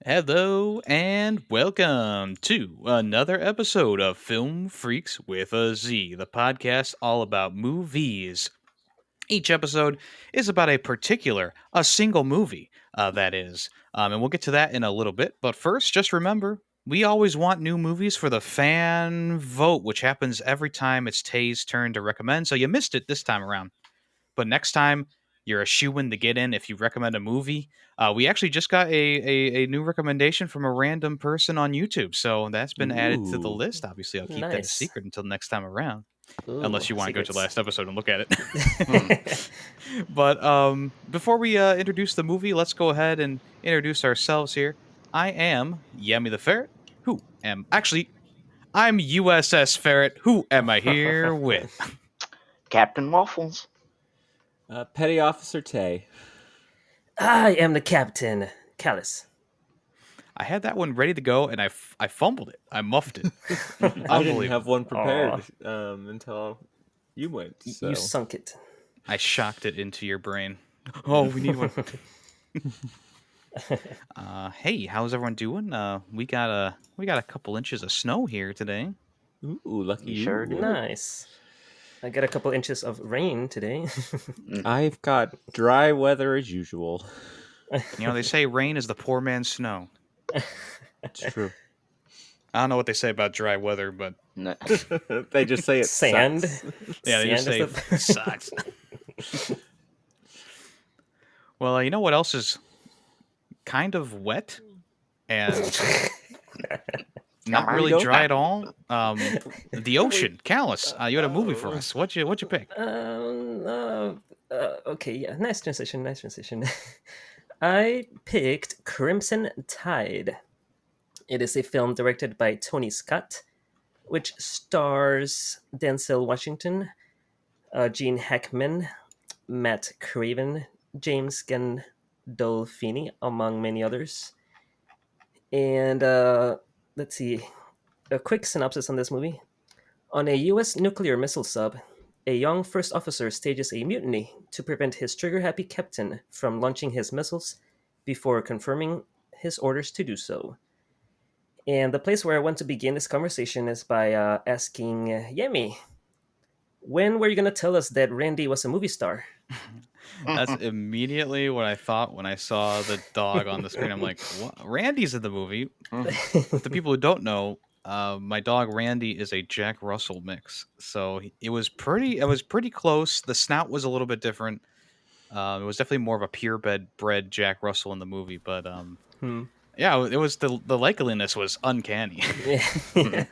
Hello and welcome to another episode of Film Freaks with a Z, the podcast all about movies. Each episode is about a single movie, that is. And we'll get to that in a little bit. But first, just remember, we always want new movies for the fan vote, which happens every time it's Tay's turn to recommend. So you missed it this time around. But next time, you're a shoo-in to get in if you recommend a movie. We actually just got a new recommendation from a random person on YouTube, so that's been added to the Ooh, list. Obviously, I'll keep that a Nice. secret until next time around, Ooh, unless you want to go to the secrets. last episode and look at it. But before we introduce the movie, let's go ahead and introduce ourselves here. I am Yemmy the Ferret. I'm USS Ferret. Who am I here with? Captain Waffles. Petty Officer Tay. I am the captain, Callus. I had that one ready to go, and I fumbled it. I muffed it. I didn't Unbelievable. have one prepared until you went. So. You sunk it. I shocked it into your brain. Oh, we need one. Hey, how's everyone doing? We got a couple inches of snow here today. Ooh, lucky you. Sure do. Nice. I got a couple inches of rain today. I've got dry weather as usual. You know, they say rain is the poor man's snow. It's true. I don't know what they say about dry weather, but No. They just say it Sand. sucks. yeah, they just say Sand is sucks. Well, you know what else is kind of wet and not There you really go. dry at all? The ocean. Callus, you had a movie for us. What'd you pick? Okay, yeah. Nice transition. I picked Crimson Tide. It is a film directed by Tony Scott, which stars Denzel Washington, Gene Hackman, Matt Craven, James Gandolfini, among many others. And let's see, a quick synopsis on this movie. On a U.S. nuclear missile sub, a young first officer stages a mutiny to prevent his trigger-happy captain from launching his missiles before confirming his orders to do so. And the place where I want to begin this conversation is by asking Yemmy, when were you going to tell us that Randy was a movie star? That's immediately what I thought when I saw the dog on the screen. I'm like, what? Randy's in the movie. For the people who don't know, my dog Randy is a Jack Russell mix, so it was pretty close. The snout was a little bit different. It was definitely more of a purebred Jack Russell in the movie, but yeah, it was the likeliness was uncanny. Yeah.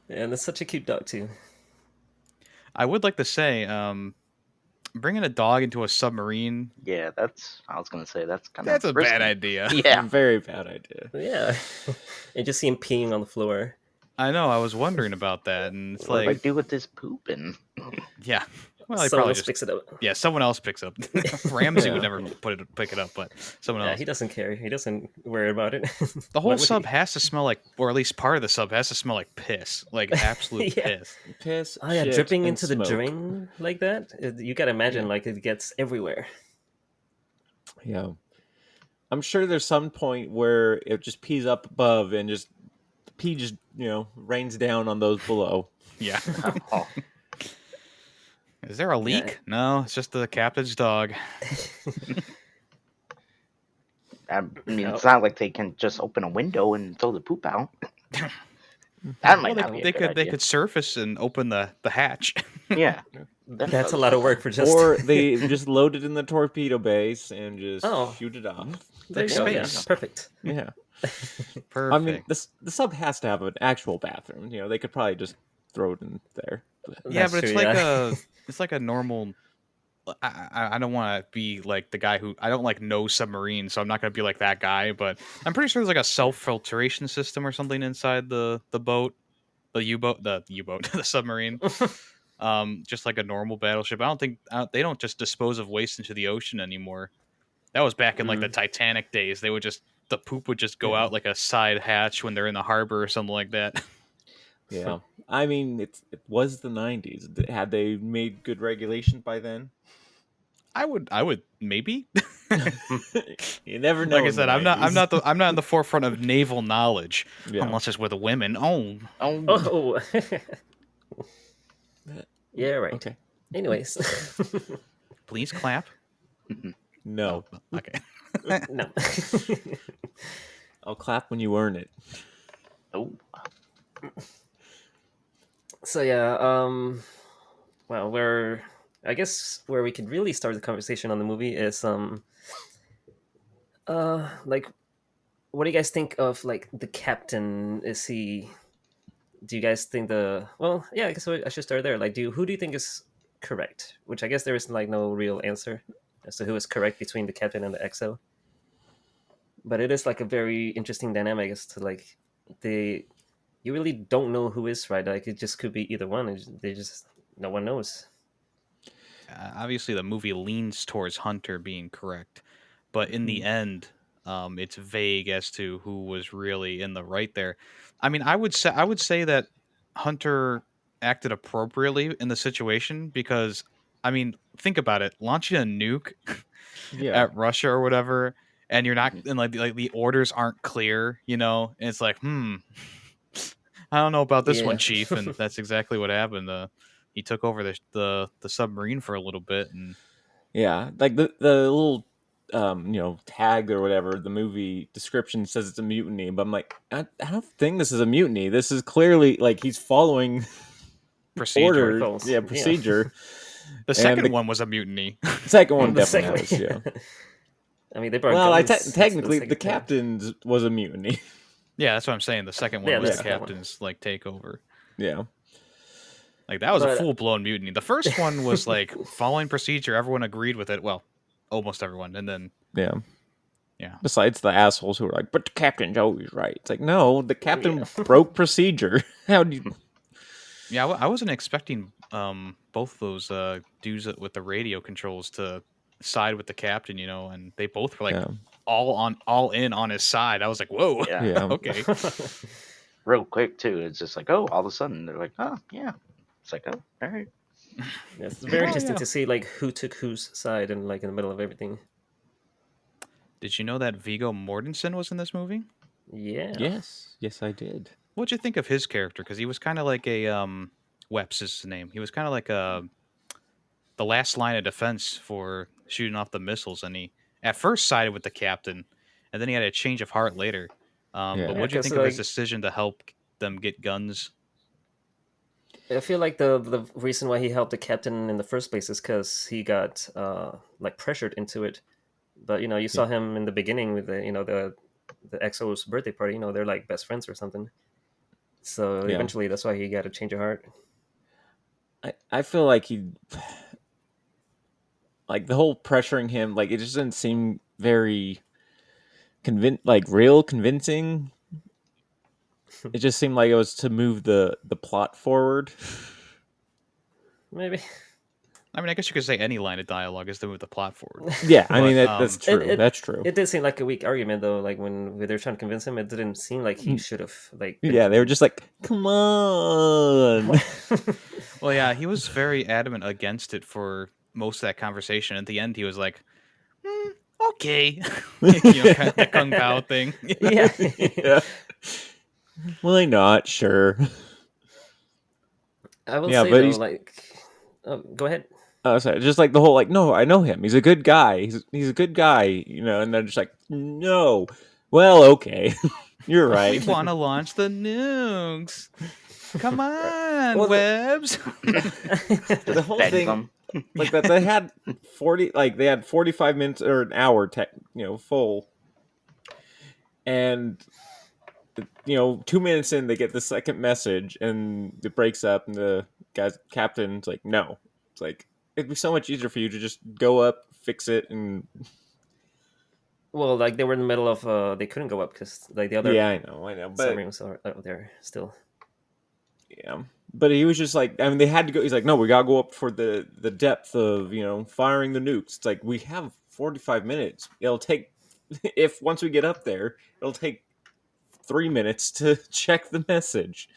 And it's such a cute dog too. I would like to say, bringing a dog into a submarine, Yeah, I was gonna say that's kind that's of a bad idea. Yeah. Very bad idea. Yeah. And just see him peeing on the floor. I know. I was wondering about that, and it's What do I like, do with this pooping? yeah. Well, they Someone probably else just picks it up. yeah, someone else picks up. Ramsey would Yeah. never pick it up, but someone Yeah, else. he doesn't care. He doesn't worry about it. The Why whole would sub he? has to smell like, or at least part of the sub has to smell like piss, like absolute Yeah. piss. Piss, Oh yeah, shit, dripping and into the smoke. drain like that. You gotta imagine like it gets everywhere. Yeah. I'm sure there's some point where it just pees up above and just pee just, rains down on those below. Yeah. Oh, Is there a leak? No, it's just the captain's dog. I mean, No. it's not like they can just open a window and throw the poop out. That might Well, not be a they good could idea. surface and open the hatch. Yeah, That's a lot of work for just. Or they just load it in the torpedo base and just Oh. shoot it off. There you go. Yeah, space. perfect. Yeah. Perfect. I mean, the sub has to have an actual bathroom. They could probably just throw it in there. But yeah, That's but it's true, like yeah. it's like a normal. I don't want to be like the guy who I don't like no submarine, so I'm not gonna be like that guy. But I'm pretty sure there's like a self filtration system or something inside the boat, the U-boat, the submarine. Just like a normal battleship. I don't think they don't just dispose of waste into the ocean anymore. That was back in like the Titanic days. They would just the poop would just go out like a side hatch when they're in the harbor or something like that. yeah, I mean, it was the 90s. Had they made good regulations by then? I would maybe. You never know. Like I in the said, I'm 90s. not in the forefront of naval knowledge Yeah. unless it's with women. Oh, Oh, Oh, yeah, right. Okay. Anyways, please clap. No, Okay. no. I'll clap when you earn it. oh. So yeah, well, I guess where we could really start the conversation on the movie is like, what do you guys think of like the captain? Is he? Do you guys think well, yeah, I guess I should start there. Like, who do you think is correct? Which I guess there is like no real answer as to who is correct between the captain and the XO. But it is like a very interesting dynamic as to like you really don't know who is right. Like, it just could be either one. They just no one knows. Obviously, the movie leans towards Hunter being correct, but in the end, it's vague as to who was really in the right there. I mean, I would say that Hunter acted appropriately in the situation because, I mean, think about it: launching a nuke Yeah. at Russia or whatever, and you're not and like the orders aren't clear, and it's like, I don't know about this one, Yeah. Chief, and that's exactly what happened. He took over the submarine for a little bit, and Yeah, like the little tag or whatever, the movie description says it's a mutiny, but I'm like, I don't think this is a mutiny. This is clearly like he's following procedure. order, Protocols. yeah, procedure. The second one was a mutiny. The second one The definitely second- was, yeah. I mean, they brought Well, guns into technically, the second time. captain's was a mutiny. Yeah, that's what I'm saying. The second one Yeah, was the the second one. captain's like takeover. Yeah, Like that was a But- full blown mutiny. The first one was like following procedure. Everyone agreed with it. Well, almost everyone, and then yeah. Yeah. Besides the assholes who are like, but the captain's always right. It's like, no, the captain broke procedure. How do you? yeah, I wasn't expecting both those dudes with the radio controls to side with the captain, and they both were like Yeah. all in on his side. I was like, whoa, Yeah. Yeah. okay. Real quick too. It's just like, oh, all of a sudden they're like, oh yeah. It's like, oh, all right. It's very Oh, interesting yeah. to see like who took whose side and like in the middle of everything. Did you know that Viggo Mortensen was in this movie? Yeah. Yes, I did. What'd you think of his character? Because he was kind of like a Weps is his name. He was kind of like the last line of defense for shooting off the missiles, and he at first sided with the captain, and then he had a change of heart later. Yeah. But Yeah, what'd you 'cause, think of his like- decision to help them get guns? I feel like the reason why he helped the captain in the first place is because he got like pressured into it. But you saw him in the beginning with the XO's birthday party. They're like best friends or something. So Yeah. eventually, that's why he got a change of heart. I feel like he, like the whole pressuring him, like it just didn't seem very convincing. It just seemed like it was to move the plot forward. Maybe. I mean, I guess you could say any line of dialogue is to move the plot forward. Yeah, I mean But, that's true. it- That's true. It did seem like a weak argument though. Like when they're trying to convince him, it didn't seem like he should have like. been Yeah, they were just like, come on. Well, yeah, he was very adamant against it for most of that conversation. At the end, he was like, okay. Kind of the Kung Pao thing. yeah. Yeah. Why not? Sure. I will Yeah, say but though, he's- like, go ahead. Sorry, just like the whole like, no, I know him. He's a good guy. He's a good guy, and they're just like, no. Well, okay, you're We right. want to launch the nukes. Come on, Well, Webs. The whole Beg thing, them. like that, they had 45 minutes or an hour, full, and 2 minutes in, they get the second message, and it breaks up, and the captain's like, no, it's like it'd be so much easier for you to just go up, fix it, and Well, like they were in the middle of they couldn't go up because like the other yeah, I know, but submarine was out there still. yeah. But he was just like, I mean, they had to go. He's like, no, we gotta go up for the depth of firing the nukes. It's like we have 45 minutes. It'll take once we get up there, it'll take 3 minutes to check the message.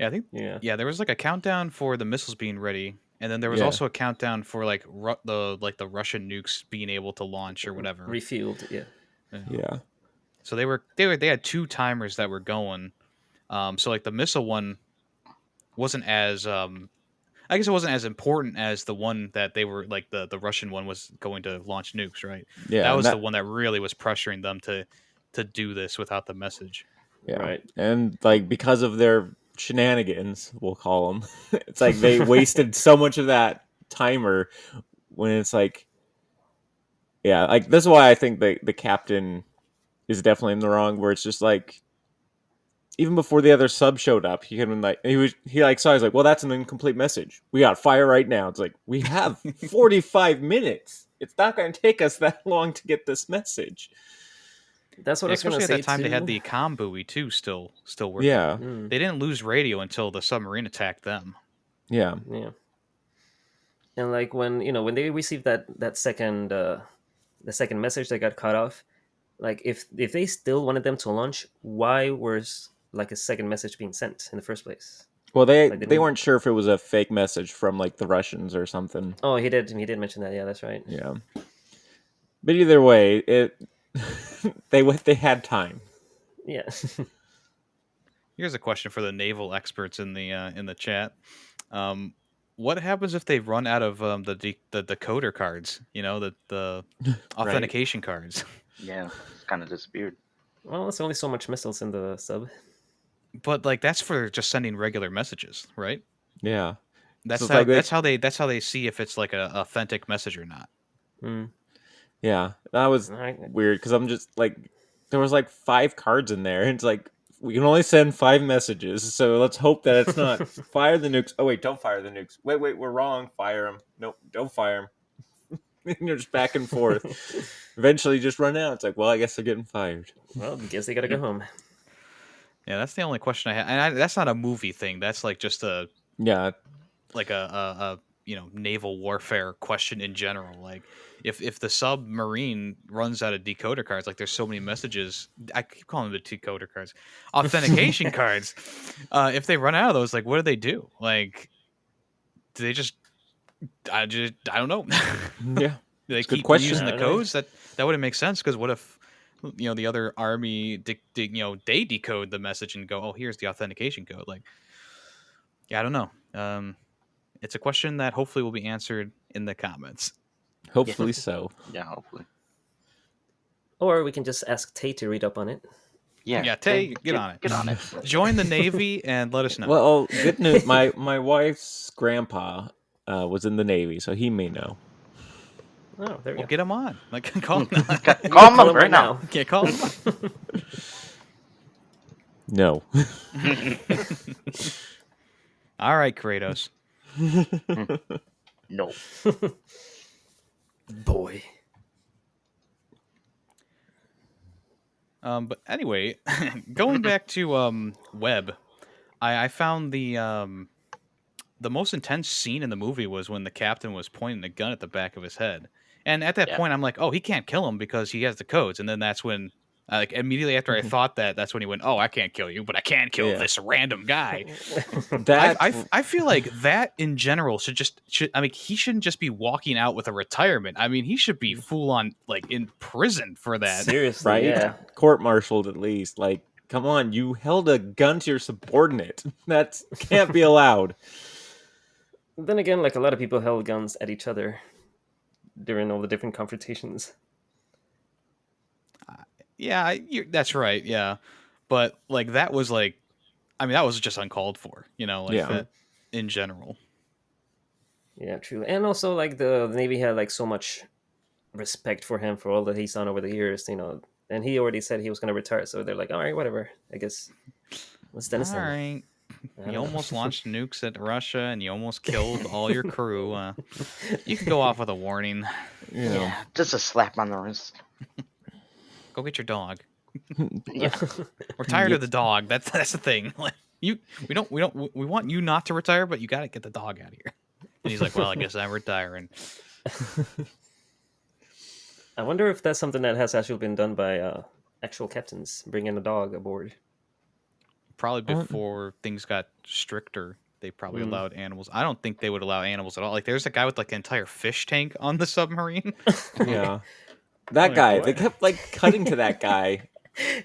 Yeah, I think. Yeah. Yeah, there was like a countdown for the missiles being ready And then there was Yeah. also a countdown for like the Russian nukes being able to launch or whatever. Refueled, yeah. Yeah. So they had 2 timers that were going. So like the missile one wasn't as I guess it wasn't as important as the one that they were like the Russian one was going to launch nukes, right? Yeah. That and was the one that really was pressuring them to do this without the message. Yeah. Right. And like because of their shenanigans, we'll call them, it's like they wasted so much of that timer when it's like, yeah, like this is why I think the captain is definitely in the wrong. Where it's just like even before the other sub showed up, he had been like he like saw he's like, well, that's an incomplete message. We got fire right now. It's like we have 45 minutes. It's not going to take us that long to get this message. That's what I was going to Especially say at that time, they had too. the comm buoy too, still working. Yeah, Mm, They didn't lose radio until the submarine attacked them. yeah, yeah. And like when when they received that second the second message that got cut off, like if they still wanted them to launch, why was like a second message being sent in the first place? Well, they Like, they weren't sure if it was a fake message from like the Russians or something. Oh, he did mention that. Yeah, that's right. Yeah, but either way, it they had time. Yeah. Here's a question for the naval experts in the chat. What happens if they run out of the decoder cards? You know, the authentication cards. Yeah, it's kind of disappeared. Well, it's only so much missiles in the sub. But like that's for just sending regular messages, right? Yeah, That's So it's how like that's how they see if it's like a authentic message or not. Mm. yeah, that was Alright. weird because I'm just like there was like 5 cards in there, and it's like we can only send 5 messages, so let's hope that it's not fire the nukes. Oh wait, don't fire the nukes. Wait, we're wrong. Fire them. Nope, don't fire them. And you're just back and forth. Eventually, you just run out. It's like, well, I guess they're getting fired. Well, guess they gotta go home. Yeah, that's the only question I have, and that's not a movie thing. That's like just a Yeah, like a naval warfare question in general. Like if the submarine runs out of decoder cards, like there's so many messages. I keep calling them the decoder cards, authentication cards. If they run out of those, like what do they do? Like do they just I don't know. yeah. Do they It's a good keep question. using I the don't know. codes? That wouldn't make sense because what if the other army they decode the message and go, oh, here's the authentication code. Like yeah, I don't know. It's a question that hopefully will be answered in the comments. Hopefully so. Yeah, hopefully. Or we can just ask Tay to read up on it. Yeah, Tay, get on it. Get on it. Join the Navy and let us know. Well, good news. My wife's grandpa was in the Navy, so he may know. Oh, there we Well, go. get him on. Like, call him. Call him Call up him right now. Can't call him. No. All right, Kratos. No. Boy. But anyway, going back to Webb, I found the most intense scene in the movie was when the captain was pointing a gun at the back of his head, and at that Yeah. point I'm like, oh, he can't kill him because he has the codes, and then that's when. Like immediately after I thought that, that's when he went, "Oh, I can't kill you, but I can kill Yeah. this random guy." That I feel like that in general should I mean he shouldn't just be walking out with a retirement. I mean he should be full on like in prison for that. Seriously, right? yeah. Court-martialed at least. Like, come on, you held a gun to your subordinate. That can't be allowed. Then again, like a lot of people held guns at each other during all the different confrontations. Yeah, that's right. Yeah, but like that was like, I mean that was just uncalled for. Like Yeah. that in general. Yeah, true. And also, like the Navy had like so much respect for him for all that he's done over the years, And he already said he was going to retire, so they're like, all right, whatever. I guess what's Dennis All saying? right. You almost launched nukes at Russia, and you almost killed all your crew. You can go off with a warning. You know. Yeah, just a slap on the wrist. Go get your dog. Yeah. We're tired of the dog. That's the thing. Like we want you not to retire, but you got to get the dog out of here. And he's like, well, I guess I'm retiring. I wonder if that's something that has actually been done by actual captains, bringing a dog aboard. Probably before things got stricter, they probably Mm. allowed animals. I don't think they would allow animals at all. Like, there's a guy with like an entire fish tank on the submarine. Yeah. That Like, guy. what? They kept like cutting to that guy,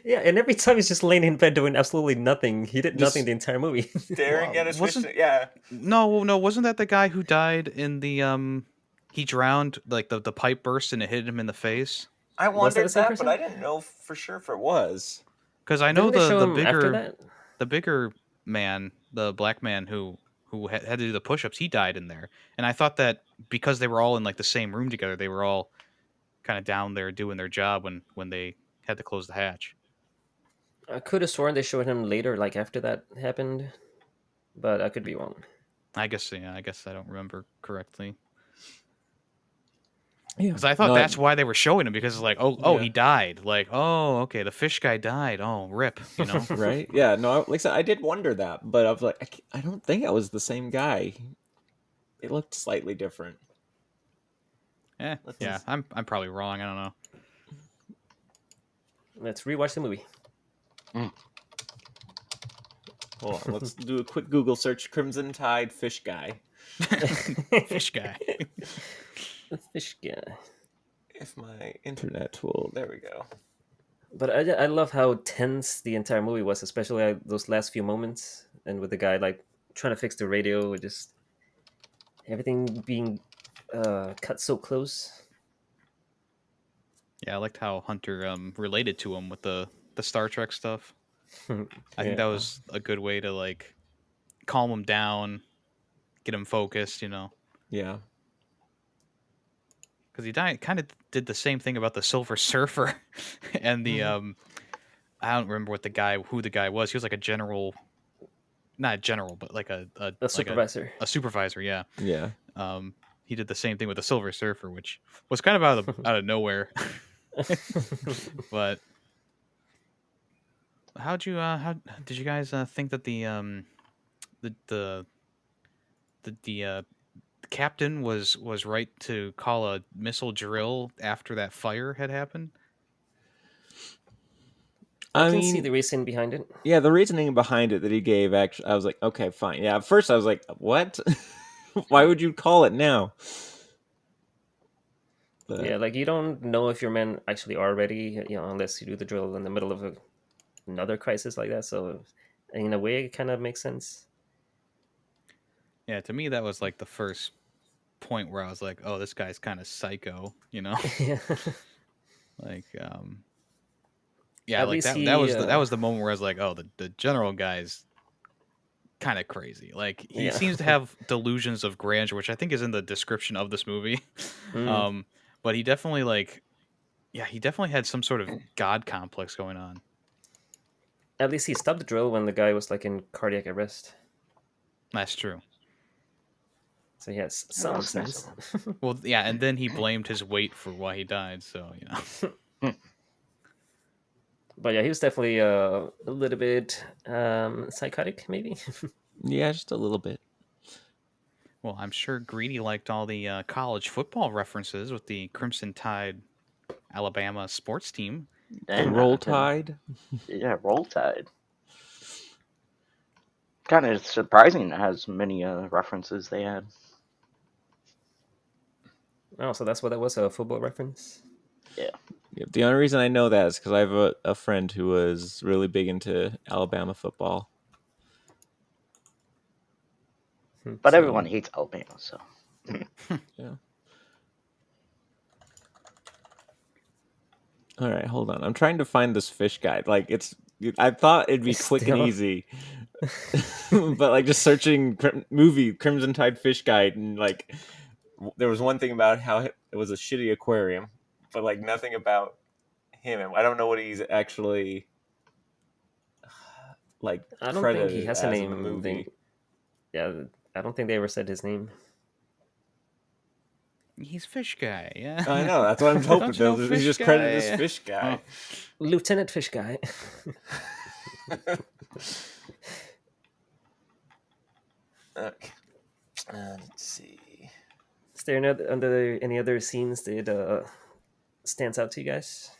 Yeah, and every time he's just laying in bed doing absolutely nothing. He did Just nothing the entire movie. staring Well, at his fish. wasn't- Yeah. No, wasn't that the guy who died in the he drowned, like the pipe burst and it hit him in the face? I Was that the wondered same that, person? but I didn't know for sure if it was. Because I know Didn't they show the him after bigger that? the bigger man, the black man who had to do the push-ups, he died in there. And I thought that because they were all in like the same room together, they were all kind of down there doing their job when they had to close the hatch. I could have sworn they showed him later, like after that happened, but I could be wrong. I guess I don't remember correctly. Yeah. Because I thought that's why they were showing him, because it's like, oh, Yeah. he died. Like, oh, okay, the fish guy died. Oh, rip, you know? Right? Yeah. No, like I said, I did wonder that, but I was like, I don't think I was the same guy. It looked slightly different. Yeah, I'm probably wrong. I don't know. Let's rewatch the movie. Hold on, let's do a quick Google search: Crimson Tide fish guy. Fish guy. The fish guy. If my internet will, there we go. But I love how tense the entire movie was, especially those last few moments, and with the guy like trying to fix the radio, with just everything being cut so close. Yeah, I liked how Hunter related to him with the Star Trek stuff. I think that was a good way to like calm him down, get him focused, you know. Yeah. Because he kind of did the same thing about the Silver Surfer, and the I don't remember who the guy was. He was like a general, not a general, but like a supervisor. A supervisor, yeah. Yeah. He did the same thing with the Silver Surfer, which was kind of out of nowhere. But how did you guys think that the captain was right to call a missile drill after that fire had happened? I can see the reason behind it. Yeah, the reasoning behind it that he gave, actually, I was like, okay, fine. Yeah, at first I was like, what? Why would you call it now? But, Yeah, like you don't know if your men actually are ready, unless you do the drill in the middle of another crisis like that. So, in a way, it kind of makes sense. Yeah, to me that was like the first point where I was like, oh, this guy's kind of psycho, you know? Yeah. Like, yeah, At like least that was the moment where I was like, oh, the general guy's kind of crazy. Like, he seems to have delusions of grandeur, which I think is in the description of this movie. But he definitely he definitely had some sort of god complex going on. At least he stopped the drill when the guy was like in cardiac arrest. That's true. So he has some sense. Well, yeah, and then he blamed his weight for why he died. So, you know. But yeah, he was definitely a little bit psychotic, maybe. yeah, just a little bit. Well, I'm sure Greedy liked all the college football references with the Crimson Tide Alabama sports team. Roll Tide. Yeah, Roll Tide. Kind of surprising it has many references they had. Oh, so that's what that was, a football reference? Yeah. The only reason I know that is because I have a friend who was really big into Alabama football. But everyone hates Alabama, so. Yeah. All right, hold on. I'm trying to find this fish guide. Like, I thought it'd be quick and easy, but like just searching movie Crimson Tide fish guide, and like there was one thing about how it was a shitty aquarium, but like nothing about him. I don't know what he's actually like. I don't think he has a name. In the movie. Yeah, I don't think they ever said his name. He's Fish Guy, yeah. I know, that's what I'm hoping. He's just credited as Fish Guy. Lieutenant Fish Guy. Okay. Let's see. Is there any other scenes that stands out to you guys?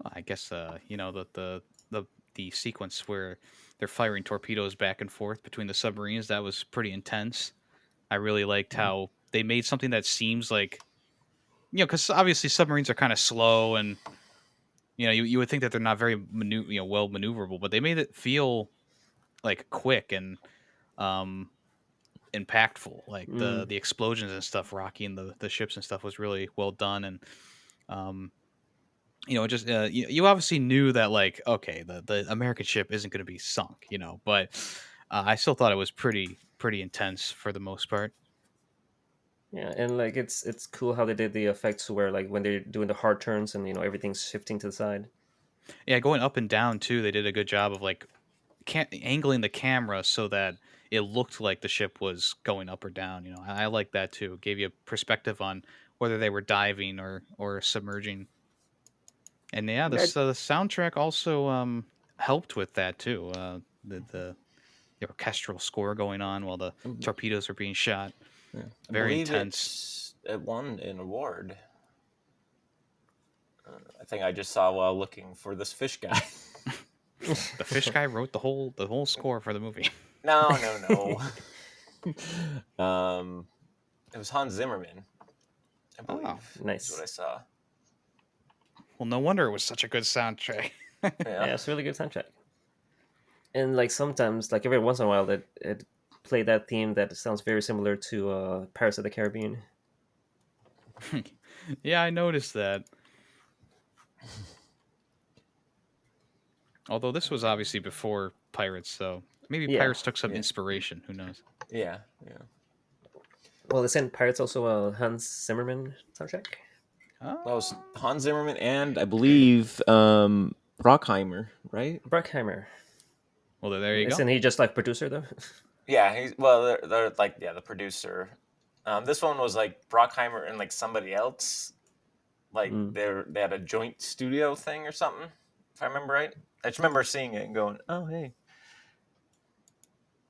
Well, I guess you know, the the sequence where they're firing torpedoes back and forth between the submarines. That was pretty intense. I really liked how they made something that seems like, because obviously submarines are kind of slow, and you would think that they're not very well maneuverable, but they made it feel like quick and um impactful. Like the explosions and stuff rocking the ships and stuff was really well done. And um just you obviously knew that, like, okay, the American ship isn't going to be sunk, but I still thought it was pretty intense for the most part. Yeah, and like it's cool how they did the effects where like when they're doing the hard turns and everything's shifting to the side. Yeah, going up and down too, they did a good job of like angling the camera so that it looked like the ship was going up or down. I like that too. It gave you a perspective on whether they were diving or submerging. And yeah, Yeah, the soundtrack also helped with that too. The orchestral score going on while the torpedoes are being shot. yeah. I Very believe intense. it won an award. I think I just saw while looking for this fish guy. The fish guy wrote the whole score for the movie. No. It was Hans Zimmerman, I believe. Oh, nice. That's what I saw. Well, no wonder it was such a good soundtrack. Yeah, it's a really good soundtrack. And like sometimes, like every once in a while, it play that theme that sounds very similar to Pirates of the Caribbean. Yeah, I noticed that. Although this was obviously before Pirates, so maybe Yeah, Pirates took some yeah. inspiration. Who knows? Yeah. Well, isn't Pirates also a Hans Zimmerman soundtrack? That was Hans Zimmerman and I believe Brockheimer, right? Bruckheimer. Well, there you go. Isn't he just like producer though? Yeah, they're like the producer. This one was like Brockheimer and like somebody else. Like they had a joint studio thing or something, if I remember right. I just remember seeing it and going, "Oh, hey."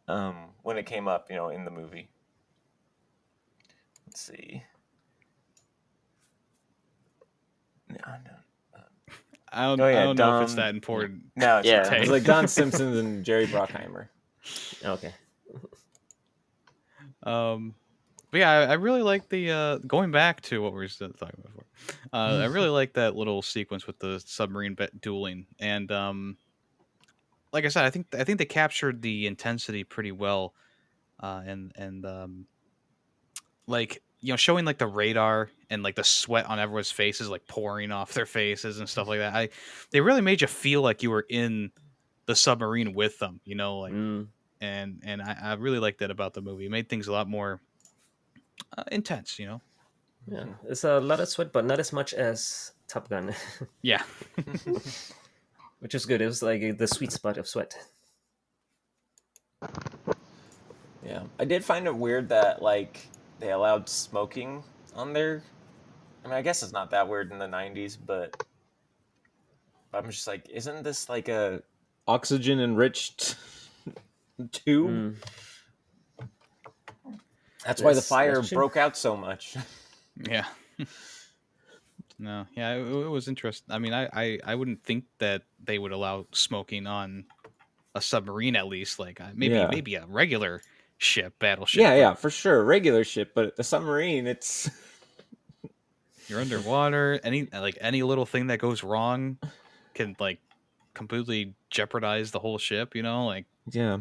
When it came up, in the movie. Let's see. No. I don't know if it's that important. No, it's Yeah. not. It was like Don Simpson and Jerry Bruckheimer. Okay. But yeah, I really like the going back to what we were talking about before. I really like that little sequence with the submarine dueling, and like I said, I think they captured the intensity pretty well, and like showing like the radar and like the sweat on everyone's faces like pouring off their faces and stuff like that. They really made you feel like you were in the submarine with them, like and I really liked that about the movie. It made things a lot more intense. Yeah, it's a lot of sweat, but not as much as Top Gun, Yeah. which is good. It was like the sweet spot of sweat. Yeah, I did find it weird that like they allowed smoking on there. I mean, I guess it's not that weird in the '90s, but I'm just like, isn't this like a oxygen enriched tube? That's why the fire broke out so much. Yeah. No, yeah, it was interesting. I mean, I wouldn't think that they would allow smoking on a submarine, at least. Like maybe a regular battleship. Yeah, for sure, regular ship, but the submarine, it's You're underwater. Any little thing that goes wrong can like completely jeopardize the whole ship. Like yeah.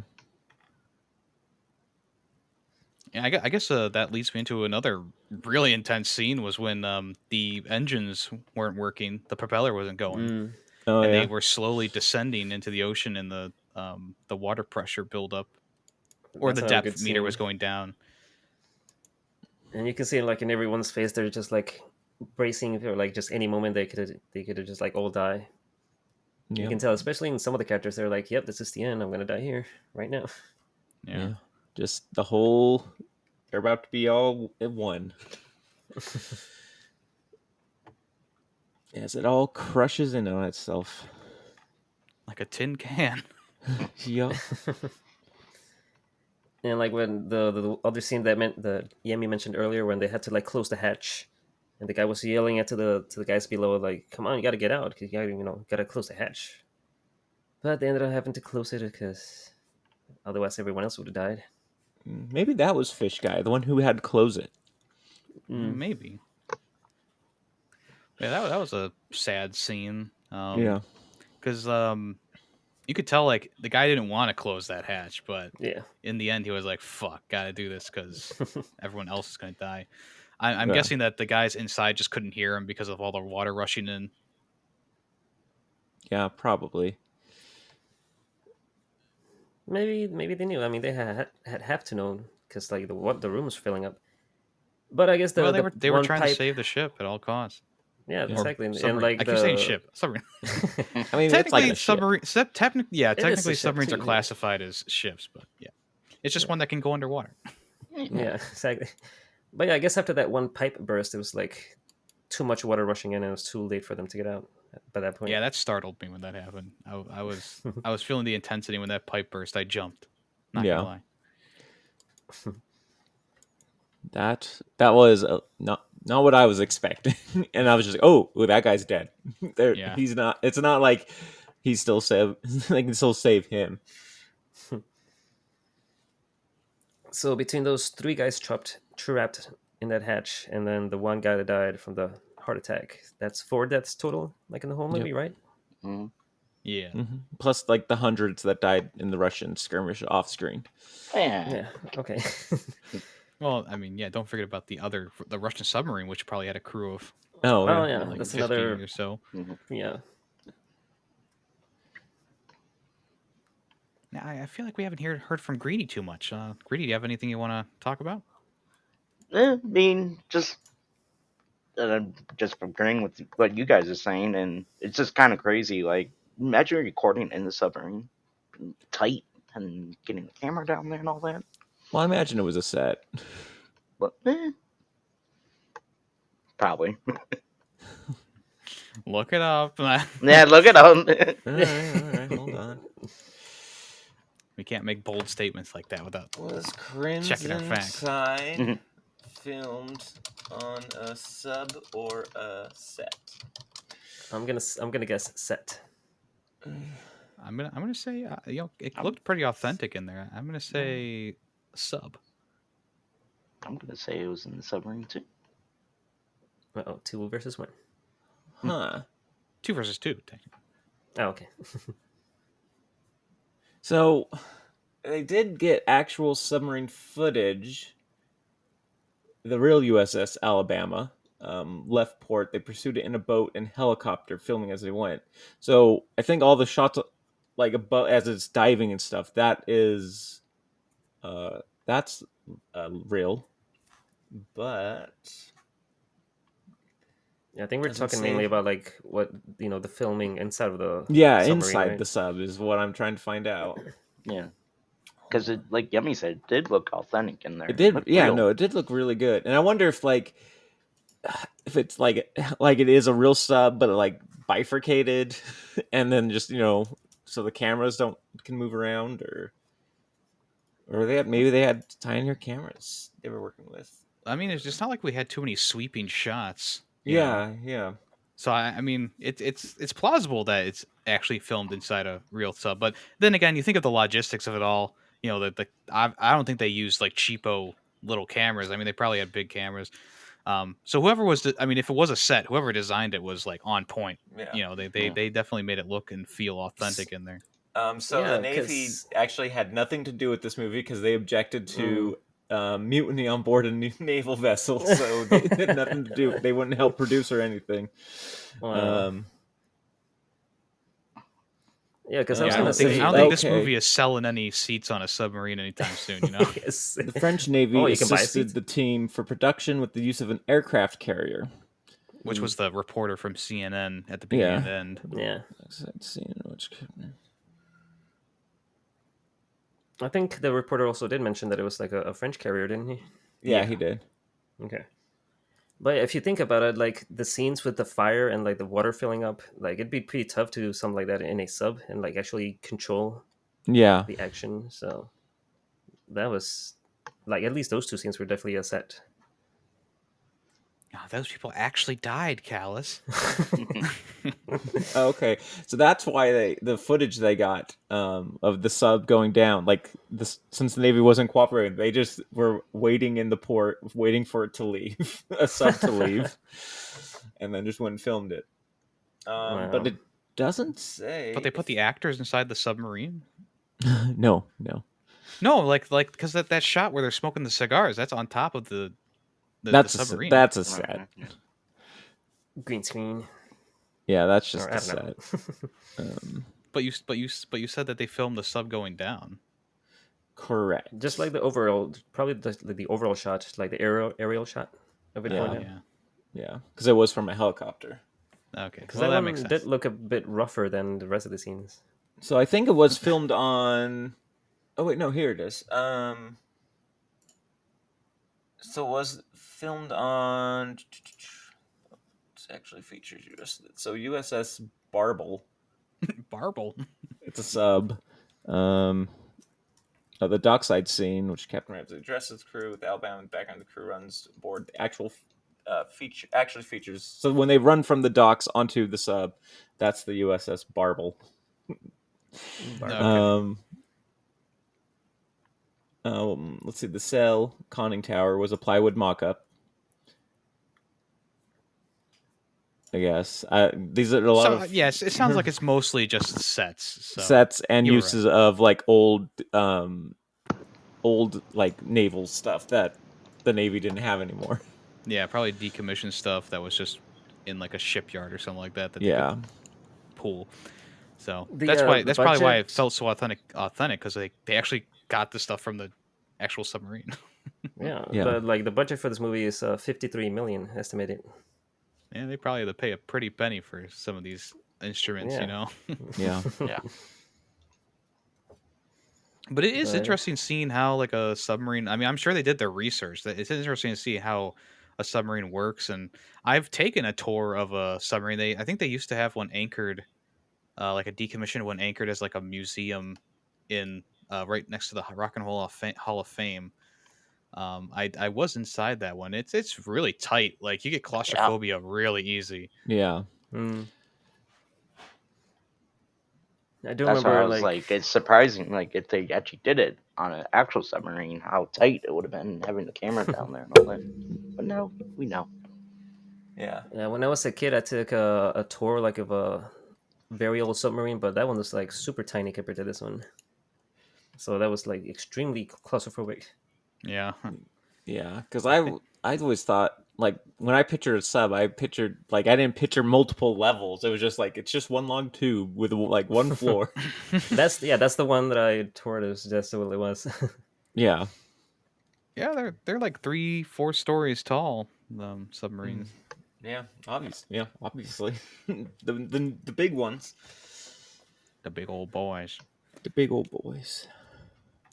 yeah. I guess that leads me into another really intense scene was when the engines weren't working, the propeller wasn't going. Oh, and yeah. they were slowly descending into the ocean, and the water pressure buildup, or That's the another depth good meter scene. was going down. And you can see like in everyone's face, they're just like bracing for like just any moment they could have just like all die. You Yeah. can tell, especially in some of the characters, they're like, "Yep, this is the end. I'm gonna die here right now." Yeah. Just the whole, they're about to be all at one. As it all crushes in on itself. Like a tin can. Yup. And like when the other scene that Yemmy mentioned earlier, when they had to like close the hatch, and the guy was yelling at to the guys below, like, "Come on, you got to get out, 'cause you gotta close the hatch." But they ended up having to close it because otherwise everyone else would have died. Maybe that was Fish Guy, the one who had to close it. Maybe. Yeah, that was a sad scene. Yeah. Because you could tell like the guy didn't want to close that hatch, but Yeah. in the end he was like, "Fuck, gotta do this because everyone else is gonna die." I'm Yeah. guessing that the guys inside just couldn't hear him because of all the water rushing in. Yeah, probably. Maybe they knew. I mean, they have to know because like the room was filling up. But I guess Well, the they were one trying pipe. to save the ship at all costs. Yeah, Yeah. exactly. And Submarine. like I keep saying the ship. Submarine. I mean, it's like Technically, a ship. technically ship submarines are too, yeah. classified as ships, but yeah, it's just one that can go underwater. Yeah, exactly. But yeah, I guess after that one pipe burst, it was like too much water rushing in, and it was too late for them to get out by that point. Yeah, that startled me when that happened. I was feeling the intensity when that pipe burst. I jumped. Not Yeah. gonna lie. That was not what I was expecting, and I was just like, oh, that guy's dead. Yeah. He's not. It's not like he's still save. They can still save him. So between those three guys trapped in that hatch, and then the one guy that died from the heart attack, that's 4 deaths total, like in the whole movie, right? Mhm. Yeah. Plus, like the hundreds that died in the Russian skirmish off screen. Yeah. Yeah. Okay. Well, I mean, yeah. Don't forget about the Russian submarine, which probably had a crew of Oh, Oh yeah. yeah, like that's 50 another. or so. Yeah. Now, I feel like we haven't heard from Greedy too much. Greedy, do you have anything you want to talk about? I mean, just agreeing with what you guys are saying, and it's just kind of crazy. Like, imagine recording in the submarine, tight, and getting the camera down there and all that. Well, I imagine it was a set. But probably. Look it up. Yeah, look it up. All right, hold on. We can't make bold statements like that without. Was Checking our Crimson facts. Tide filmed on a sub or a set? I'm gonna guess set. I'm gonna say it looked pretty authentic in there. I'm gonna say sub. I'm gonna say it was in the submarine too. Oh, 2 versus 1. Huh. 2 versus 2. Technically. Oh, okay. So they did get actual submarine footage. The real USS Alabama left port. They pursued it in a boat and helicopter, filming as they went. So I think all the shots, like above as it's diving and stuff, that's real. But Yeah, I think we're Doesn't talking say. mainly about like what the filming inside of the yeah, submarine, inside right? the sub is what I'm trying to find out. Yeah, because it, like Yemmy said, it did look authentic in there. It did, looked yeah, real. no, it did look really good, and I wonder if if it's like it is a real sub, but like bifurcated, and then just so the cameras can move around, or maybe they had tinier cameras they were working with. I mean, it's just not like we had too many sweeping shots. you know? Yeah. So I mean, it's plausible that it's actually filmed inside a real sub. But then again, you think of the logistics of it all. You know, I don't think they used like cheapo little cameras. I mean, they probably had big cameras. So whoever I mean, if it was a set, whoever designed it was like on point. Yeah. You know, they definitely made it look and feel authentic in there. So Yeah, the Navy 'cause- actually had nothing to do with this movie because they objected to mutiny on board a naval vessel. So they had nothing to do. They wouldn't help produce or anything. Wow. Yeah, because I was Yeah, gonna I say don't like, think this movie is selling any seats on a submarine anytime soon. You know. yes. The French Navy Oh, you can buy assisted seats? the team for production with the use of an aircraft carrier. Which was the reporter from CNN at the beginning and end. Yeah, Let's see which. I think the reporter also did mention that it was like a French carrier, didn't he? Yeah, Yeah. he did. Okay. But if you think about it, like the scenes with the fire and like the water filling up, like it'd be pretty tough to do something like that in a sub and like actually control Yeah, the action. So that was like at least those 2 scenes were definitely a set. Oh, those people actually died, Callus. Okay, so that's why the footage they got of the sub going down, like this, since the Navy wasn't cooperating, they just were waiting in the port, waiting for it to leave, a sub to leave, and then just went and filmed it. Wow. But it doesn't say. But they put the actors inside the submarine. No. No, like because that shot where they're smoking the cigars, that's on top of the submarine. That's a set. Green screen. Yeah, that's just Or, a I don't set. know. But you said that they filmed the sub going down. Correct. Just like the overall, probably the overall shot, like the aerial shot of it Yeah. going down. Yeah. Yeah, because it was from a helicopter. Okay. Because Well, that that one makes sense. did look a bit rougher than the rest of the scenes. So I think it was filmed on. Oh wait, no, here it is. So it was filmed on. It actually features USS Barble. Barble. It's a sub. The dockside scene, which Captain Ramsey addresses crew with Alabama in the background, the crew runs aboard. The actual features. So when they run from the docks onto the sub, that's the USS Barble. Okay. Let's see. The cell conning tower was a plywood mock-up. I guess these are a lot of yes, it sounds like it's mostly just sets. So. sets and you were uses of like old like naval stuff that the Navy didn't have anymore. Yeah, probably decommissioned stuff that was just in like a shipyard or something like that they Yeah. could pull. So The, that's why the probably why it budget- felt so authentic because they actually got the stuff from the actual submarine. Yeah, Yeah. but like the budget for this movie is 53 million estimated. Yeah, they probably had to pay a pretty penny for some of these instruments, Yeah. you know. Yeah. Yeah. But it is But- interesting seeing how like a submarine. I mean, I'm sure they did their research. It's interesting to see how a submarine works, and I've taken a tour of a submarine. I think they used to have one anchored, like a decommissioned one anchored as like a museum in right next to the Rock and Roll Hall of Fame. I was inside that one. It's really tight. Like you get claustrophobia really easy. Yeah. Mm. I do That's why remember I was like, it's surprising, like if they actually did it on an actual submarine, how tight it would have been having the camera down there and all that. But no, we know. Yeah. yeah, when I was a kid, I took a tour like of a very old submarine, but that one was like super tiny compared to this one. So that was like extremely claustrophobic. Yeah. Yeah, because I always thought, like, when I pictured a sub, I pictured like I didn't picture multiple levels. It was just like it's just one long tube with like one floor. That's the one that I toured. It was just what it was. Yeah. Yeah, they're like 3-4 stories tall. Submarines. Yeah, obviously. the big ones. The big old boys. The big old boys.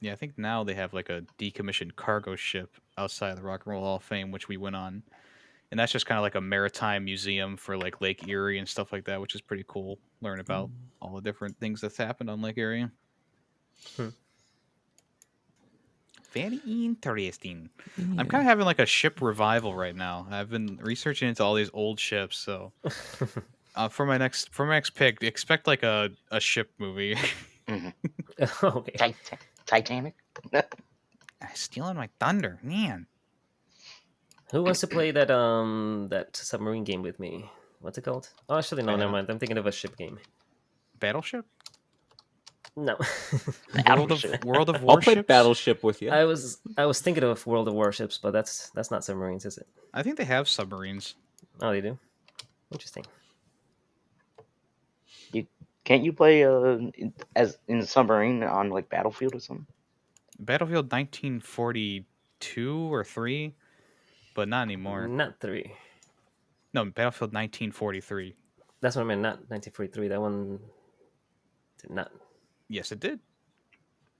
Yeah, I think now they have like a decommissioned cargo ship outside the Rock and Roll Hall of Fame, which we went on, and that's just kind of like a maritime museum for like Lake Erie and stuff like that, which is pretty cool. Learn about all the different things that's happened on Lake Erie. Very interesting. I'm kind of having like a ship revival right now. I've been researching into all these old ships, so for my next pick, expect like a ship movie. Okay. Titanic. Stealing my thunder, man. Who wants to play that submarine game with me? What's it called? Oh, actually, no, never mind. I'm thinking of a ship game. Battleship? No, World of I'll Warships? play Battleship with you. I was thinking of World of Warships, but that's not submarines, is it? I think they have submarines. Oh, they do. Interesting. Can't you play as in a submarine on like Battlefield or something? Battlefield 1942 or 3, but not anymore. Not 3. No, Battlefield 1943. That's what I meant. Not 1943. That one did not. Yes, it did.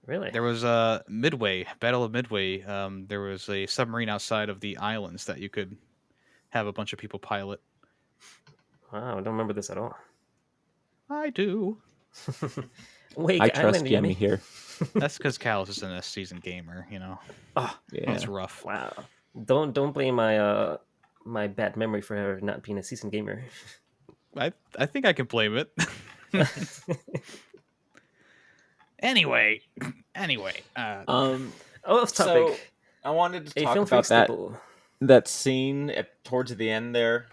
Really? There was Midway, Battle of Midway. There was a submarine outside of the islands that you could have a bunch of people pilot. Wow, I don't remember this at all. I do. Wait, I trust Yemmy here. That's because Callus isn't a seasoned gamer, you know. Oh, Yeah. It's rough. wow. Don't blame my my bad memory for not being a seasoned gamer. I think I can blame it. Anyway, Um, Off so topic. I wanted to A talk film about freak staple. that scene towards the end there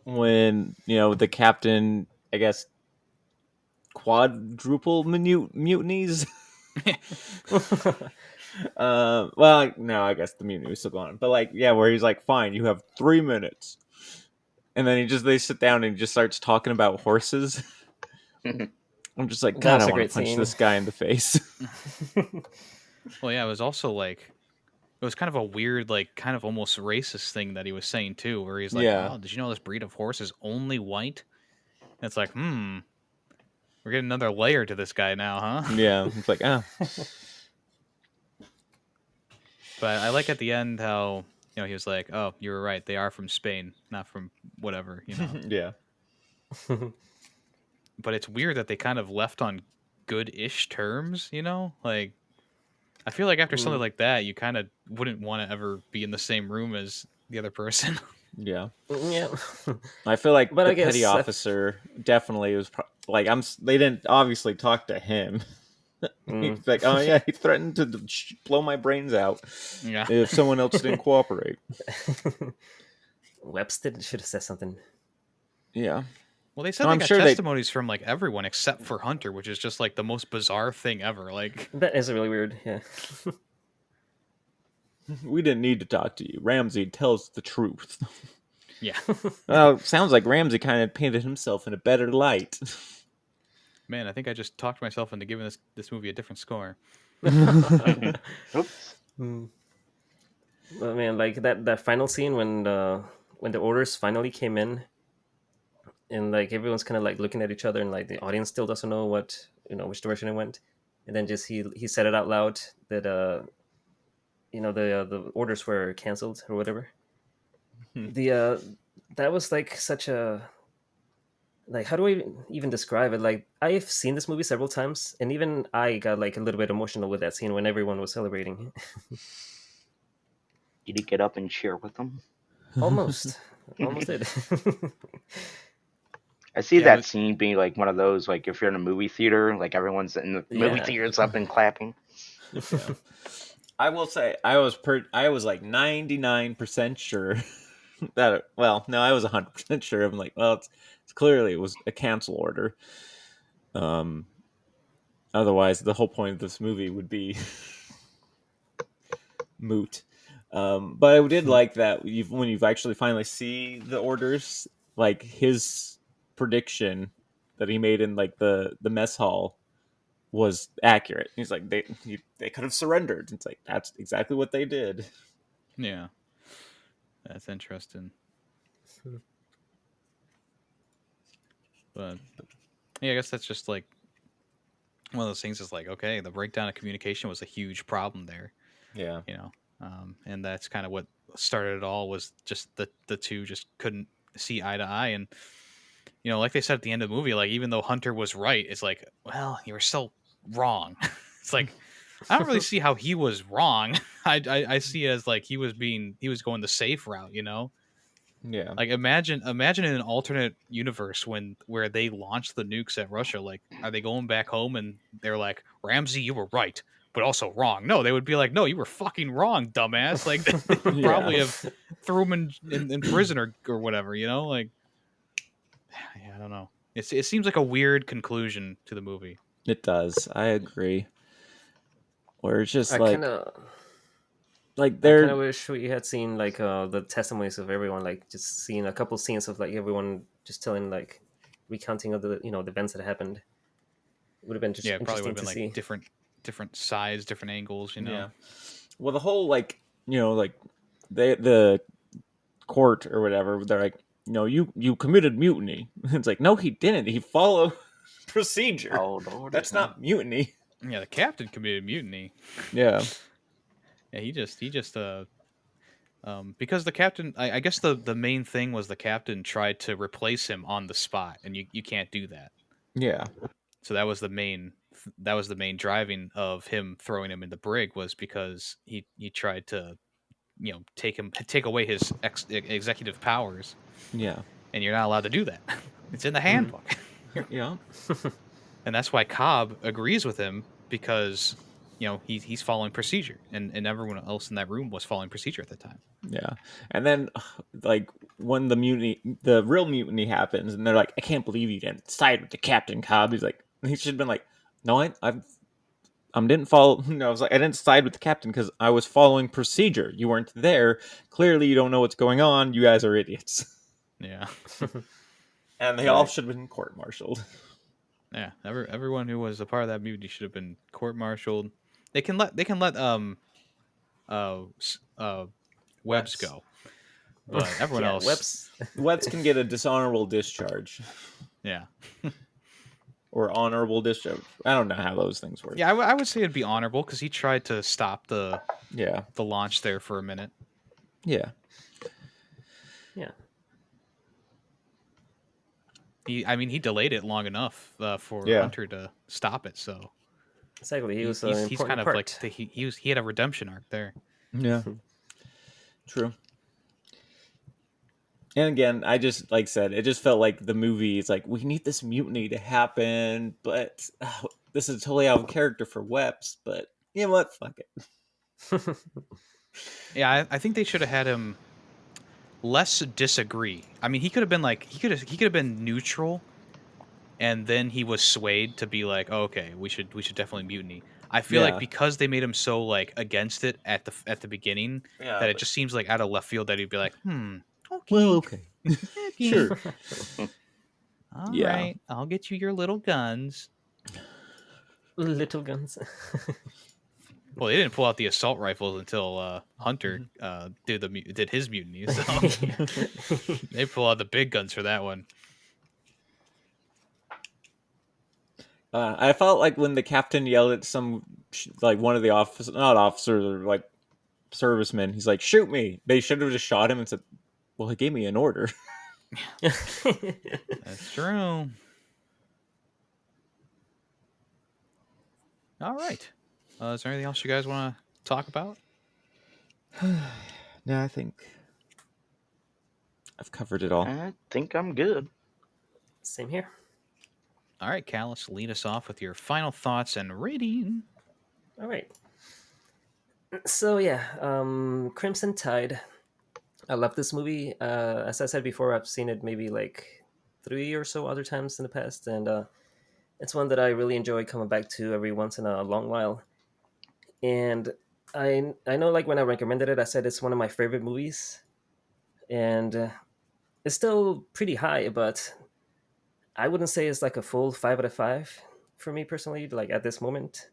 when the captain, I guess, quadruple mutinies. Well, no, I guess the mutiny was still going on, but like, yeah, where he's like, "Fine, you have 3 minutes," and then they sit down and he just starts talking about horses. I'm just like, That God, was I a want great to punch scene. this guy in the face. well, yeah, it was also like it was kind of a weird, like, kind of almost racist thing that he was saying too, where he's like, Yeah. "Oh, did you know this breed of horse is only white?" And it's like, we're getting another layer to this guy now, huh? Yeah, it's like, oh, But I like at the end how he was like, "Oh, you were right. They are from Spain, not from whatever." yeah, But it's weird that they kind of left on good-ish terms. Like I feel like after something like that, you kind of wouldn't want to ever be in the same room as the other person. yeah. Yeah. I feel like But the I guess petty officer definitely was like, they didn't obviously talk to him. He's like, oh yeah, he threatened to blow my brains out Yeah. if someone else didn't cooperate. Webster should have said something. Yeah. Well, they said No, they I'm got sure testimonies from like everyone except for Hunter, which is just like the most bizarre thing ever. Like, That is really weird. Yeah. we didn't need to talk to you. Ramsey tells the truth. yeah, Well, sounds like Ramsey kind of painted himself in a better light. man, I think I just talked myself into giving this movie a different score. Oops. But man, like that final scene when the orders finally came in, and like everyone's kind of like looking at each other, and like the audience still doesn't know which direction it went, and then just he said it out loud that the orders were canceled or whatever. The that was like such a, like, how do I even describe it? Like, I've seen this movie several times, and even I got like a little bit emotional with that scene when everyone was celebrating. Did you get up and cheer with them? Almost did. I see Yeah, that but- scene being like one of those, like if you're in a movie theater, like everyone's in the movie Yeah. theaters up and clapping. I will say I was like 99% sure that, well, no, I was 100% sure. I'm like, well, it's clearly it was a cancel order. Otherwise the whole point of this movie would be moot. But I did like that when you've actually finally see the orders, like his prediction that he made in like the mess hall was accurate. He's like, they could have surrendered. It's like, that's exactly what they did. Yeah, that's interesting. But yeah, I guess that's just like one of those things. Is like, okay, the breakdown of communication was a huge problem there. Yeah. And that's kind of what started it all. Was just the two just couldn't see eye to eye, and like they said at the end of the movie, like even though Hunter was right, it's like, well, you were still wrong. It's like I don't really see how he was wrong. I see it as like he was going the safe route. Yeah. Like imagine in an alternate universe where they launch the nukes at Russia. Like, are they going back home and they're like, Ramsey, you were right, but also wrong? No, they would be like, no, you were fucking wrong, dumbass. Like they would probably have threw him in prison or whatever. Like, yeah, I don't know. It seems like a weird conclusion to the movie. It does. I agree. Where it's just I like kind of they're wish we had seen like the testimonies of everyone, like just seeing a couple scenes of like everyone just telling, like, recounting of the the events that happened. It would have been just Yeah, it probably would interesting have to been like see. different sides, different angles. Yeah. Well, the whole like like the court or whatever, they're like, you committed mutiny. It's like, no, he didn't. He followed procedure. Oh Lord, That's not mutiny. Yeah, the captain committed mutiny. Yeah. Yeah, he just because the captain, I guess the main thing was the captain tried to replace him on the spot, and you can't do that. Yeah. So that was the main driving of him throwing him in the brig, was because he tried to take away his executive powers, Yeah. and you're not allowed to do that. It's in the handbook. Yeah. And that's why Cobb agrees with him, because he's following procedure, and everyone else in that room was following procedure at the time. Yeah. And then like when the real mutiny happens, and they're like, I can't believe you didn't side with the Captain, Cobb. He's like, he should have been like, no, I didn't follow. No, I was like, I didn't side with the captain because I was following procedure. You weren't there. Clearly, you don't know what's going on. You guys are idiots. Yeah. And they all should have been court-martialed. Yeah, everyone who was a part of that mutiny should have been court-martialed. They can let Webbs go, but everyone else, Webs can get a dishonorable discharge yeah, or honorable discharge. I don't know how those things work. yeah, I would say it'd be honorable because he tried to stop the launch there for a minute. Yeah. He delayed it long enough for Hunter to stop it. So exactly, he's kind of like he had a redemption arc there. Yeah. True. And again, I just, like said, it just felt like the movie is like, we need this mutiny to happen, but this is totally out of character for Weps, but you know what? Fuck it. Yeah, I think they should have had him less disagree. I mean, he could have been like, he could have been neutral, and then he was swayed to be like, oh, okay, we should definitely mutiny. I feel like because they made him so like against it at the beginning, that it just seems like out of left field that he'd be like, okay. Well, okay. Sure. All right, I'll get you your little guns. Little guns. Well, they didn't pull out the assault rifles until Hunter did his mutiny. So they pull out the big guns for that one. I felt like when the captain yelled at like one of the not officers, or like servicemen, he's like, shoot me. They should have just shot him and said, well, he gave me an order. That's true. All right. Is there anything else you guys want to talk about? No, I think I've covered it all. I think I'm good. Same here. All right, Callus, lead us off with your final thoughts and rating. All right. So Crimson Tide. I love this movie. As I said before, I've seen it maybe like 3 or so other times in the past, and it's one that I really enjoy coming back to every once in a long while. And I know, like, when I recommended it, I said it's one of my favorite movies, and it's still pretty high, but I wouldn't say it's like a full 5 out of 5 for me personally, like at this moment.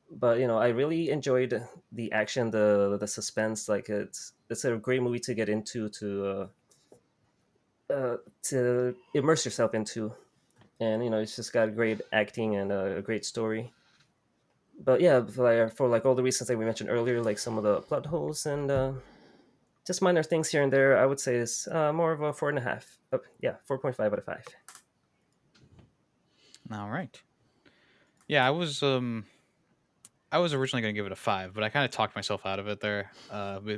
But I really enjoyed the action, the suspense. Like, it's a great movie to get into, to immerse yourself into, and it's just got great acting and a great story. But yeah, for like all the reasons that we mentioned earlier, like some of the plot holes and just minor things here and there, I would say it's more of a 4.5. 4.5 out of 5. All right. Yeah, I was originally going to give it a 5, but I kind of talked myself out of it there,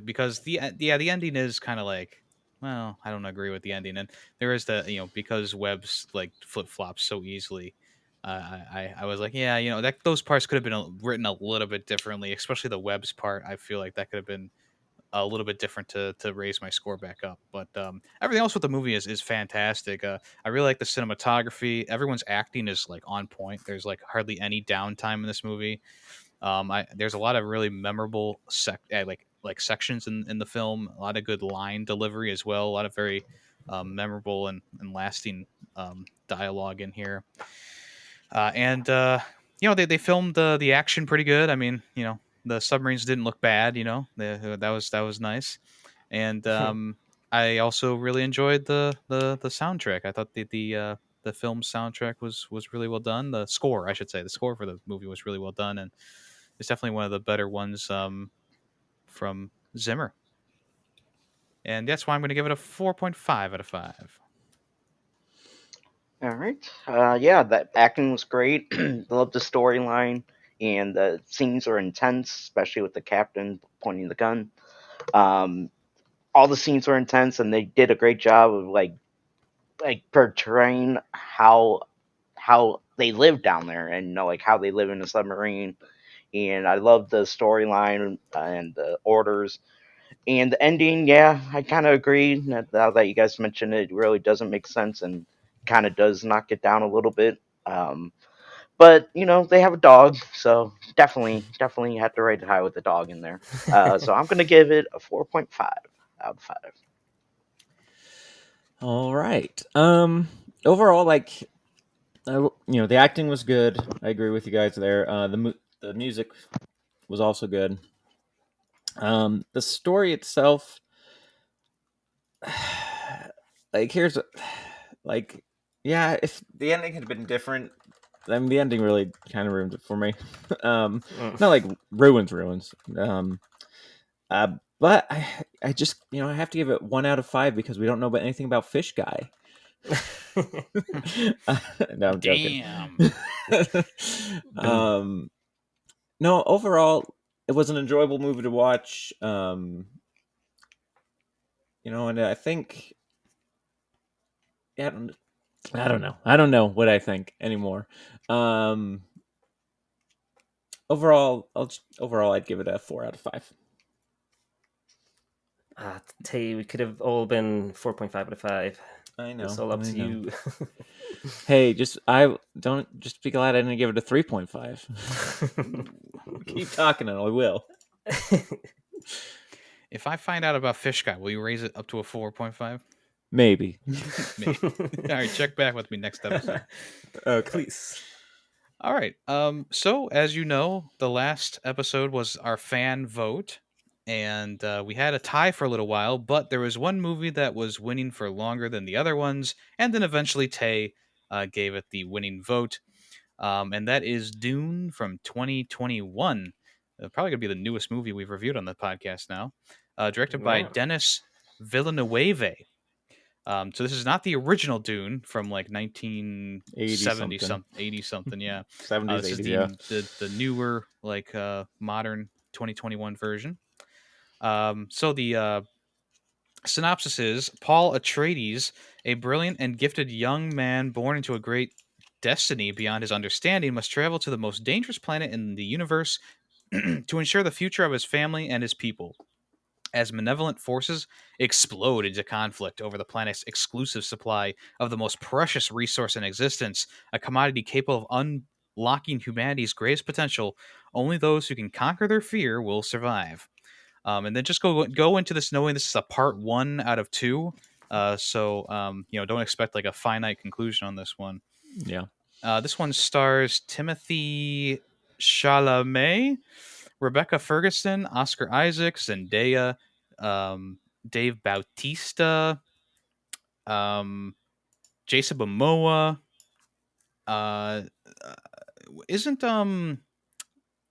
because the ending is kind of like, well, I don't agree with the ending, and there is because Webb's like flip flops so easily. I was like, yeah, that those parts could have been written a little bit differently, especially the Webb's part. I feel like that could have been a little bit different to raise my score back up. But everything else with the movie is fantastic. I really like the cinematography. Everyone's acting is like on point. There's like hardly any downtime in this movie. There's a lot of really memorable sections in the film. A lot of good line delivery as well. A lot of very memorable and lasting dialogue in here. They filmed the action pretty good. I mean, the submarines didn't look bad. That was nice. And I also really enjoyed the soundtrack. I thought the film soundtrack was really well done. The score, I should say, the score for the movie was really well done, and it's definitely one of the better ones from Zimmer. And that's why I'm going to give it a 4.5 out of 5. All right. That acting was great. Love the storyline, and the scenes are intense, especially with the captain pointing the gun. Um, all the scenes were intense, and they did a great job of like portraying how they live down there, and like how they live in a submarine. And I love the storyline and the orders and the ending. Yeah, I kind of agree. Now that you guys mentioned it, it really doesn't make sense and kind of does knock it down a little bit. Um, but they have a dog, so definitely have to rate it high with the dog in there. So I'm gonna give it a 4.5 out of 5. All right. Overall, like, the acting was good. I agree with you guys there. The music was also good. The story itself, like, like, yeah, if the ending had been different, I mean, the ending really kind of ruined it for me. Mm. Not like ruins. Uh, but I just, I have to give it 1 out of 5 because we don't know about anything about Fish Guy. No, I'm joking. Damn. um, no, overall, it was an enjoyable movie to watch. And I think, yeah, I don't know. I don't know what I think anymore. Um, overall, I'd give it a 4 out of 5. Tay, we could have all been 4.5 out of 5. I know. It's all up I to know. you. Hey, I don't just be glad I didn't give it a 3.5. Keep talking, and I will. If I find out about Fish Guy, will you raise it up to a 4.5? Maybe. Maybe. All right, check back with me next episode. Okay. Please. All right. So as you know, the last episode was our fan vote, and we had a tie for a little while, but there was one movie that was winning for longer than the other ones, and then eventually Tay gave it the winning vote, and that is Dune from 2021. Probably gonna be the newest movie we've reviewed on the podcast now. Directed by Yeah. Dennis Villeneuve. So this is not the original Dune from like 1970 80 something. 80 something. Yeah, 70s, this is 80s, yeah. the newer like modern 2021 version. So the synopsis is: Paul Atreides, a brilliant and gifted young man born into a great destiny beyond his understanding, must travel to the most dangerous planet in the universe to ensure the future of his family and his people. As malevolent forces explode into conflict over the planet's exclusive supply of the most precious resource in existence, a commodity capable of unlocking humanity's greatest potential, only those who can conquer their fear will survive. And then just go into this knowing this is a part 1 out of 2. So don't expect like a finite conclusion on this one. Yeah. This one stars Timothy Chalamet, Rebecca Ferguson, Oscar Isaac, Zendaya, Dave Bautista, um, Jason Momoa. Uh, uh, isn't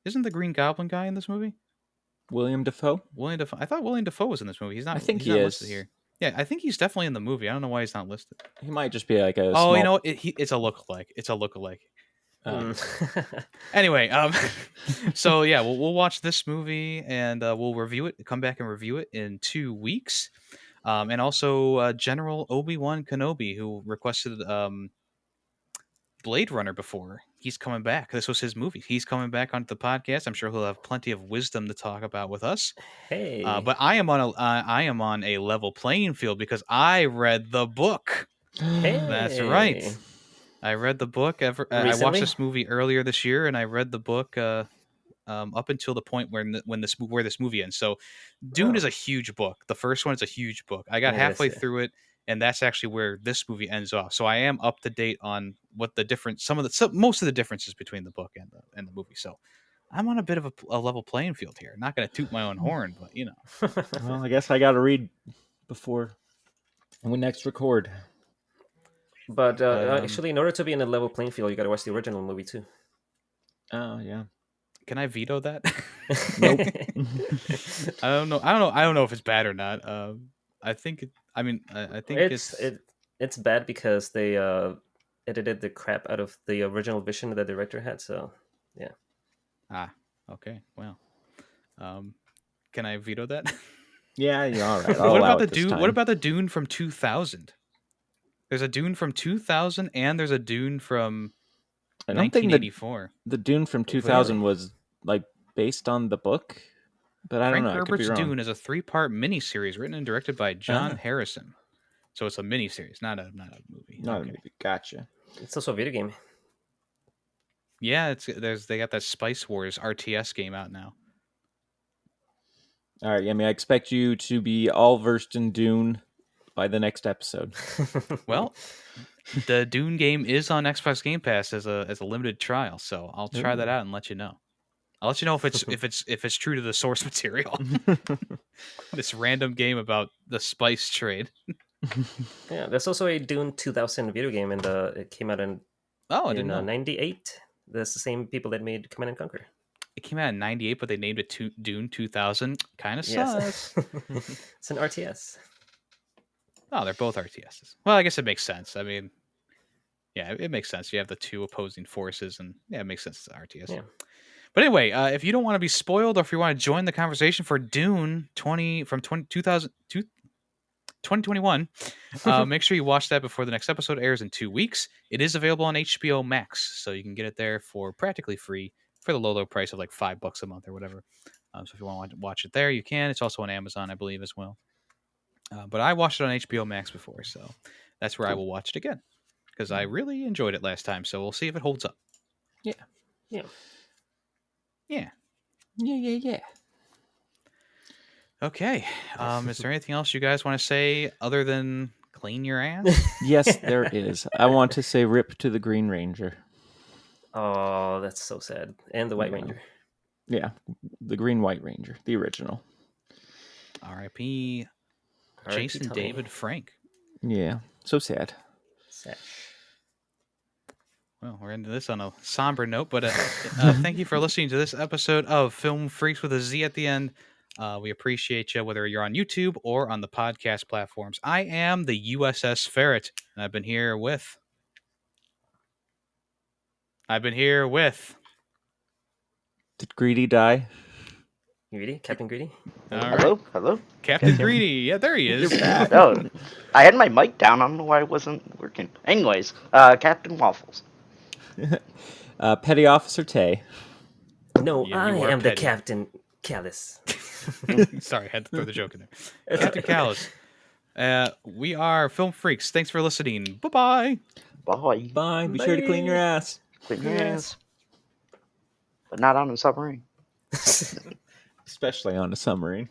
isn't the Green Goblin guy in this movie? William Dafoe? William Dafoe. I thought William Dafoe was in this movie. He's not. I think He's he not is. listed here. Yeah, I think he's definitely in the movie. I don't know why he's not listed. He might just be like a Oh, small. you know what? It's a lookalike. It's a lookalike. Mm. Anyway, so yeah, we'll watch this movie and we'll review it. Come back and review it in 2 weeks. And also General Obi-Wan Kenobi, who requested Blade Runner before. He's coming back. This was his movie. He's coming back onto the podcast. I'm sure he'll have plenty of wisdom to talk about with us. Hey. But I am on a level playing field because I read the book. Hey. That's right. I read the book. I watched Recently? this movie earlier this year, and I read the book up until the point where this movie ends. So, Dune is Oh. a huge book. The first one is a huge book. I got It is, halfway yeah. through it, and that's actually where this movie ends off. So I am up to date on what the difference, most of the differences between the book and the movie. So I'm on a bit of a level playing field here. Not going to toot my own horn, but Well, I guess I got to read before we next record. But But, actually, in order to be in a level playing field, you got to watch the original movie too. Oh, yeah. can I veto that? Nope. I don't know. I don't know if it's bad or not. I think. I think it's bad because they edited the crap out of the original vision that the director had. So okay. Well, can I veto that? Yeah, all right. I'll What allow about the it this Dune? time. What about the Dune from 2000? There's a Dune from 2000, and there's a Dune from I don't think 1984. the Dune from 2000 was like based on the book, but I don't Frank know. I could be Herbert's wrong. Dune is a 3-part miniseries written and directed by John Ah. Harrison. So it's a miniseries, not a movie. Not a Okay. movie. Gotcha. It's also a video game. Yeah, they got that Spice Wars RTS game out now. All right, Yemmy, I expect you to be all versed in Dune by the next episode. Well, the Dune game is on Xbox Game Pass as a limited trial, so I'll try that out and let you know. I'll let you know if it's true to the source material. This random game about the spice trade. Yeah, there's also a Dune 2000 video game, and it came out in Oh, I didn't know. 98. That's the same people that made Command and Conquer. It came out in 98, but they named it Dune 2000. Kind of sus. It's an RTS. Oh, they're both RTSs. Well, I guess it makes sense. I mean, yeah, it makes sense. You have the two opposing forces, and yeah, it makes sense to RTS. Yeah. But anyway, if you don't want to be spoiled, or if you want to join the conversation for Dune 2021, make sure you watch that before the next episode airs in 2 weeks. It is available on HBO Max, so you can get it there for practically free for the low price of like $5 a month or whatever. So if you want to watch it there, you can. It's also on Amazon, I believe, as well. But I watched it on HBO Max before, so that's where I will watch it again because I really enjoyed it last time. So we'll see if it holds up. Yeah. Okay. Is there anything else you guys want to say other than clean your ass? Yes, there is. I want to say rip to the Green Ranger. Oh, that's so sad. And the White Ranger. Yeah, the Green White Ranger, the original. R.I.P. R.I.P. Jason Tommy. David Frank. Yeah, so sad. Sad. Well, we're into this on a somber note, but thank you for listening to this episode of Film Freaks with a Z at the end. We appreciate you, whether you're on YouTube or on the podcast platforms. I am the USS Ferret, and I've been here with... Did Greedy die? Greedy? Captain Greedy? All right, Hello. Captain Greedy. Yeah, there he is. Oh, I had my mic down. I don't know why it wasn't working. Anyways, Captain Waffles. Petty Officer Tay. No, Yeah, you I are am the petty. Captain Callus. Sorry, I had to throw the joke in there. Captain Callus. We are Film Freaks. Thanks for listening. Bye-bye. Bye. Bye. Be sure to clean your ass. Clean your ass. But not on a submarine. Especially on a submarine.